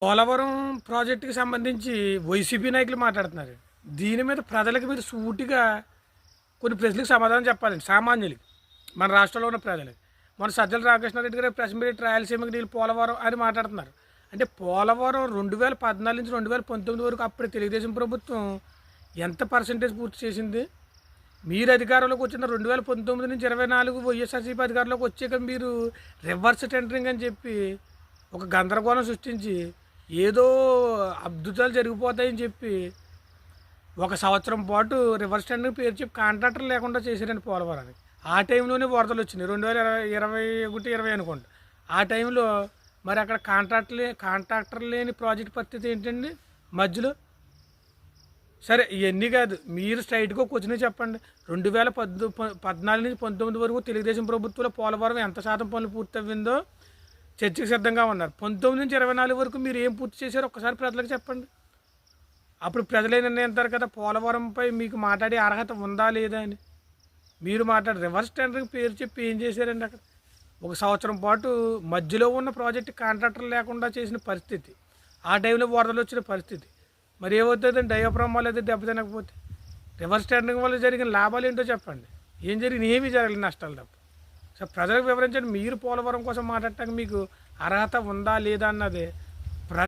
పోలవరం ప్రాజెక్టుకి సంబంధించి వైసీపీ నాయకులు మాట్లాడుతున్నారు. దీని మీద ప్రజలకు మీరు సూటిగా కొన్ని ప్రశ్నలకు సమాధానం చెప్పాలండి సామాన్యులకి, మన రాష్ట్రంలో ఉన్న ప్రజలకి. మన సజ్జల రామకృష్ణారెడ్డి గారు ప్రెస్ మీట్ రాయలసీమకి నీళ్ళు పోలవరం అని మాట్లాడుతున్నారు. అంటే పోలవరం 2014 నుంచి 2019 వరకు అప్పుడు తెలుగుదేశం ప్రభుత్వం ఎంత పర్సంటేజ్ పూర్తి చేసింది? మీరు అధికారంలోకి వచ్చిన 2019 నుంచి 24 వైఎస్ఆర్సీపీ అధికారంలోకి వచ్చాక మీరు రివర్స్ టెండరింగ్ అని చెప్పి ఒక గందరగోళం సృష్టించి ఏదో అద్భుతాలు జరిగిపోతాయని చెప్పి ఒక సంవత్సరం పాటు రివర్స్ టెండరింగ్ పేరు చెప్పి కాంట్రాక్టర్ లేకుండా చేశారండి పోలవరానికి. ఆ టైంలోనే వరదలు వచ్చినాయి 2021-20 అనుకోండి. ఆ టైంలో మరి అక్కడ కాంట్రాక్టర్ లేని ప్రాజెక్ట్ పరిస్థితి ఏంటండి మధ్యలో? సరే ఇవన్నీ కాదు, మీరు స్ట్రైట్గా క్వశ్చన్ చెప్పండి. 2014 నుంచి 19 వరకు తెలుగుదేశం ప్రభుత్వంలో పోలవరం ఎంత శాతం పనులు పూర్తి అవ్విందో చర్చకు సిద్ధంగా ఉన్నారు. 19 నుంచి 24 వరకు మీరు ఏం పూర్తి చేశారో ఒక్కసారి ప్రజలకు చెప్పండి. అప్పుడు ప్రజలే నిర్ణయిస్తారు కదా పోలవరంపై మీకు మాట్లాడే అర్హత ఉందా లేదా అని. మీరు మాట్లాడి రివర్స్ టెండరింగ్ పేరు చెప్పి ఏం చేశారండి అక్కడ? ఒక సంవత్సరం పాటు మధ్యలో ఉన్న ప్రాజెక్టు కాంట్రాక్టర్ లేకుండా చేసిన పరిస్థితి, ఆ టైంలో వరదలు వచ్చిన పరిస్థితి. మరి ఏమవుతుందండి డయాఫ్రామ్ వల్ల అయితే దెబ్బతినకపోతే? రివర్స్ టెండరింగ్ వల్ల జరిగిన లాభాలు ఏంటో చెప్పండి. ఏం జరిగింది? ఏమీ జరగలేదు, నష్టాలు తప్ప. సో ప్రజలకు వివరించండి. మీరు పోలవరం కోసం మాట్లాడటానికి మీకు అర్హత ఉందా లేదా అన్నది